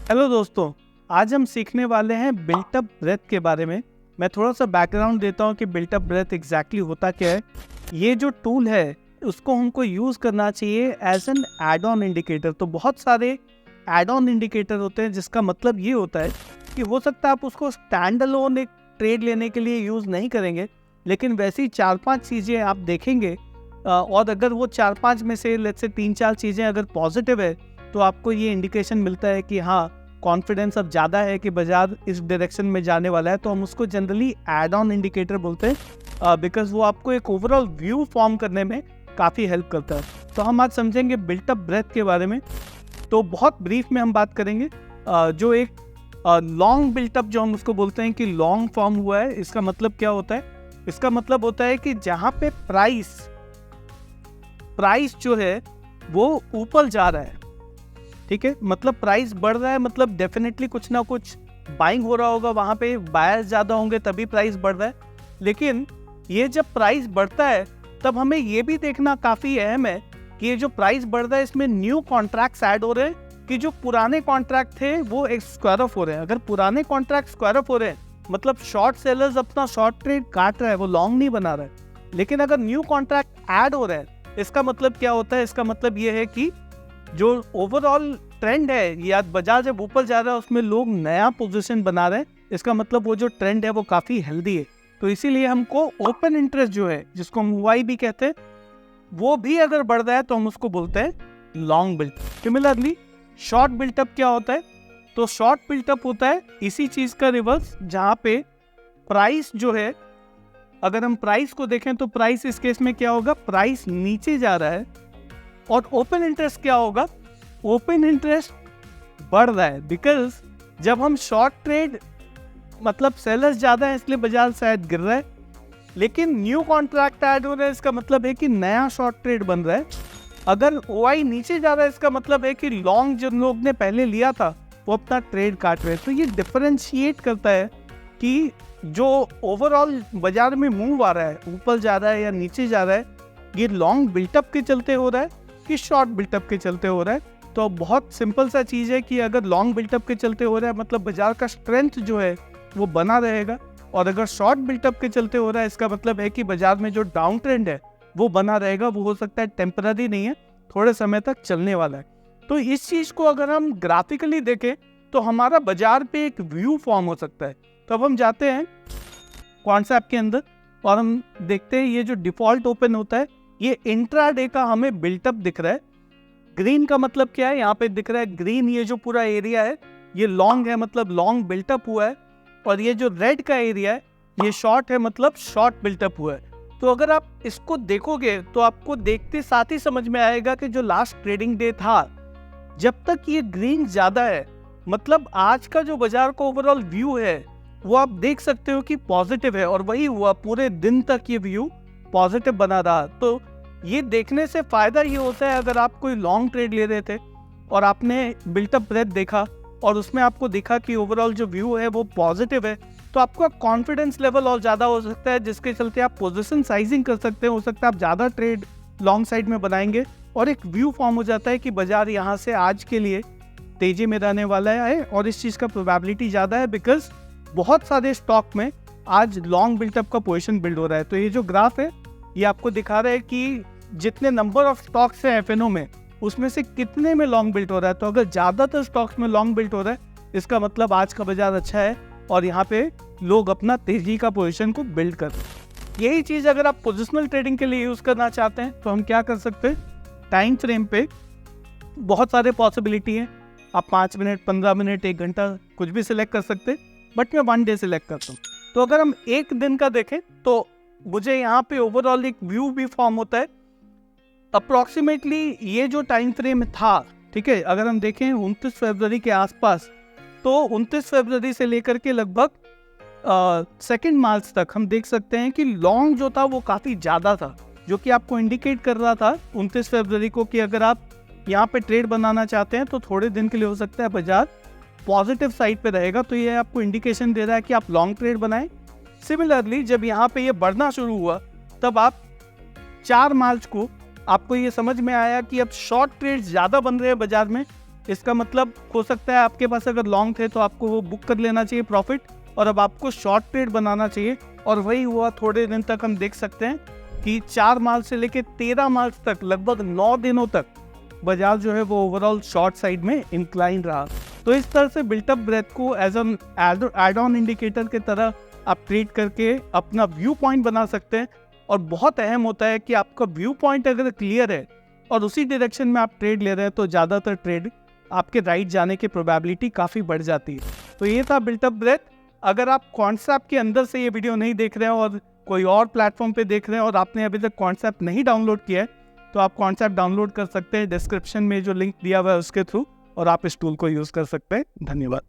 Hello दोस्तों, आज हम सीखने वाले हैं बिल्ट अप ब्रेथ के बारे में। मैं थोड़ा सा बैकग्राउंड देता हूं कि बिल्ट अप ब्रेथ एग्जैक्टली होता क्या है। ये जो टूल है उसको हमको यूज़ करना चाहिए as an add on indicator. तो बहुत सारे एड ऑन इंडिकेटर होते हैं जिसका मतलब ये होता है कि हो सकता है आप उसको स्टैंड अलोन एक ट्रेड लेने के लिए यूज़ नहीं करेंगे, लेकिन वैसी 4-5 चीज़ें आप देखेंगे और अगर वो 4-5 में से लेट्स से 3-4 चीज़ें अगर पॉजिटिव है तो आपको ये इंडिकेशन मिलता है कि हाँ, कॉन्फिडेंस अब ज़्यादा है कि बाजार इस डायरेक्शन में जाने वाला है। तो हम उसको जनरली एड ऑन इंडिकेटर बोलते हैं बिकॉज वो आपको एक ओवरऑल व्यू फॉर्म करने में काफ़ी हेल्प करता है। तो हम आज समझेंगे बिल्ट अप ब्रेथ के बारे में। तो बहुत ब्रीफ में हम बात करेंगे जो एक लॉन्ग बिल्टअप जो हम उसको बोलते हैं कि लॉन्ग फॉर्म हुआ है। इसका मतलब क्या होता है? इसका मतलब होता है कि जहाँ पे प्राइस जो है वो ऊपर जा रहा है, ठीक है, मतलब प्राइस बढ़ रहा है, मतलब डेफिनेटली कुछ ना कुछ बाइंग हो रहा होगा, वहाँ पे बायर्स ज़्यादा होंगे तभी प्राइस बढ़ रहा है। लेकिन ये जब प्राइस बढ़ता है तब हमें ये भी देखना काफ़ी अहम है कि ये जो प्राइस बढ़ रहा है इसमें न्यू कॉन्ट्रैक्ट्स ऐड हो रहे हैं कि जो पुराने कॉन्ट्रैक्ट थे वो स्क्वायर ऑफ हो रहे हैं। अगर पुराने कॉन्ट्रैक्ट स्क्वायर ऑफ हो रहे हैं मतलब शॉर्ट सेलर्स अपना शॉर्ट ट्रेड काट रहा है, वो लॉन्ग नहीं बना रहा है। लेकिन अगर न्यू कॉन्ट्रैक्ट ऐड हो रहे हैं इसका मतलब क्या होता है? इसका मतलब ये है कि जो ओवरऑल ट्रेंड है या बाजार जब ऊपर जा रहा है उसमें लोग नया पोजीशन बना रहे हैं। इसका मतलब वो जो ट्रेंड है वो काफ़ी हेल्दी है। तो इसीलिए हमको ओपन इंटरेस्ट जो है जिसको हम वाई भी कहते हैं वो भी अगर बढ़ रहा है तो हम उसको बोलते हैं long built up. Similarly short built up क्या होता है? तो शॉर्ट बिल्टअप होता है इसी चीज़ का रिवर्स, जहाँ पे प्राइस जो है, अगर हम प्राइस को देखें तो प्राइस इस केस में क्या होगा? प्राइस नीचे जा रहा है। और ओपन इंटरेस्ट क्या होगा? ओपन इंटरेस्ट बढ़ रहा है बिकॉज जब हम शॉर्ट ट्रेड मतलब सेलर्स ज़्यादा है इसलिए बाजार शायद गिर रहा है, लेकिन न्यू कॉन्ट्रैक्ट ऐड हो रहा है, इसका मतलब है कि नया शॉर्ट ट्रेड बन रहा है। अगर ओआई नीचे जा रहा है इसका मतलब है कि लॉन्ग जिन लोग ने पहले लिया था वो अपना ट्रेड काट रहे हैं। तो ये डिफरेंशिएट करता है कि जो ओवरऑल बाजार में मूव आ रहा है, ऊपर जा रहा है या नीचे जा रहा है, ये लॉन्ग बिल्टअप के चलते हो रहा है कि शॉर्ट बिल्टअप के चलते हो रहा है। तो बहुत सिंपल सा चीज़ है कि अगर लॉन्ग बिल्टअप के चलते हो रहा है मतलब बाजार का स्ट्रेंथ जो है वो बना रहेगा, और अगर शॉर्ट बिल्टअप के चलते हो रहा है इसका मतलब है कि बाजार में जो डाउन ट्रेंड है वो बना रहेगा। वो हो सकता है टेम्पररी नहीं है, थोड़े समय तक चलने वाला है। तो इस चीज़ को अगर हम ग्राफिकली देखें तो हमारा बाजार पे एक व्यू फॉर्म हो सकता है। तो अब हम जाते हैं कॉन्सेप्ट के अंदर और हम देखते हैं ये जो डिफॉल्ट ओपन होता है ये इंट्राडे का हमें बिल्टअप दिख रहा है। ग्रीन का मतलब क्या है? यहाँ पे दिख रहा है ग्रीन, ये जो पूरा एरिया है ये लॉन्ग है मतलब लॉन्ग बिल्टअप हुआ है, और ये जो रेड का एरिया है ये शॉर्ट है मतलब शॉर्ट बिल्टअप हुआ है। तो अगर आप इसको देखोगे तो आपको देखते साथ ही समझ में आएगा कि जो लास्ट ट्रेडिंग डे था जब तक ये ग्रीन ज्यादा है मतलब आज का जो बाजार का ओवरऑल व्यू है वो आप देख सकते हो कि पॉजिटिव है, और वही हुआ पूरे दिन तक ये व्यू पॉजिटिव बना रहा। तो ये देखने से फायदा ये होता है अगर आप कोई लॉन्ग ट्रेड ले रहे थे और आपने बिल्टअप ब्रेथ देखा और उसमें आपको दिखा कि ओवरऑल जो व्यू है वो पॉजिटिव है, तो आपका कॉन्फिडेंस लेवल और ज़्यादा हो सकता है, जिसके चलते आप पोजीशन साइजिंग कर सकते हैं। हो सकता है आप ज़्यादा ट्रेड लॉन्ग साइड में बनाएंगे और एक व्यू फॉर्म हो जाता है कि बाजार यहाँ से आज के लिए तेजी में रहने वाला है, और इस चीज़ का प्रोबेबिलिटी ज़्यादा है बिकॉज बहुत सारे स्टॉक में आज लॉन्ग बिल्टअप का पोजीशन बिल्ड हो रहा है। तो ये जो ग्राफ है ये आपको दिखा रहा है कि जितने नंबर ऑफ स्टॉक्स हैं एफएनओ में उसमें से कितने में लॉन्ग बिल्ट हो रहा है। तो अगर ज़्यादातर स्टॉक्स में लॉन्ग बिल्ट हो रहा है इसका मतलब आज का बाजार अच्छा है और यहाँ पे लोग अपना तेजी का पोजीशन को बिल्ड कर रहे हैं। यही चीज़ अगर आप पोजिशनल ट्रेडिंग के लिए यूज़ करना चाहते हैं तो हम क्या कर सकते हैं? टाइम फ्रेम पे बहुत सारे पॉसिबिलिटी हैं। आप 5 मिनट, 15 मिनट, 1 घंटा कुछ भी सिलेक्ट कर सकते हैं, बट मैं 1 डे सिलेक्ट करता हूँ। तो अगर हम एक दिन का देखें तो मुझे यहाँ पे ओवरऑल एक व्यू भी फॉर्म होता है। अप्रॉक्सीमेटली ये जो टाइम फ्रेम था, ठीक है, अगर हम देखें 29 फरवरी के आसपास, तो 29 फरवरी से लेकर के लगभग 2 मार्च तक हम देख सकते हैं कि लॉन्ग जो था वो काफ़ी ज़्यादा था, जो कि आपको इंडिकेट कर रहा था 29 फरवरी को कि अगर आप यहाँ पे ट्रेड बनाना चाहते हैं तो थोड़े दिन के लिए हो सकता है बाजार पॉजिटिव साइड पे रहेगा। तो ये आपको इंडिकेशन दे रहा है कि आप लॉन्ग ट्रेड बनाएं। सिमिलरली जब यहाँ पे ये बढ़ना शुरू हुआ तब आप 4 मार्च को आपको ये समझ में आया कि अब शॉर्ट ट्रेड ज़्यादा बन रहे हैं बाजार में, इसका मतलब हो सकता है आपके पास अगर लॉन्ग थे तो आपको वो बुक कर लेना चाहिए प्रॉफिट, और अब आपको शॉर्ट ट्रेड बनाना चाहिए। और वही हुआ, थोड़े दिन तक हम देख सकते हैं कि 4 मार्च से लेकर 13 मार्च तक लगभग 9 दिनों तक बाजार जो है वो ओवरऑल शॉर्ट साइड में इंक्लाइन रहा। तो इस तरह से बिल्टअप ब्रेथ को as an add on indicator की तरह आप ट्रेड करके अपना व्यू पॉइंट बना सकते हैं। और बहुत अहम होता है कि आपका व्यू पॉइंट अगर क्लियर है और उसी डायरेक्शन में आप ट्रेड ले रहे हैं तो ज़्यादातर ट्रेड आपके राइट जाने की प्रोबेबिलिटी काफ़ी बढ़ जाती है। तो ये था बिल्टअप ब्रेथ। अगर आप कॉन्सेप्ट के अंदर से ये वीडियो नहीं देख रहे हैं और कोई और प्लेटफॉर्म पे देख रहे हैं और आपने अभी तक कॉन्सेप्ट नहीं डाउनलोड किया है तो आप कॉन्सेप्ट डाउनलोड कर सकते हैं, डिस्क्रिप्शन में जो लिंक दिया हुआ है उसके थ्रू, और आप इस टूल को यूज़ कर सकते हैं। धन्यवाद।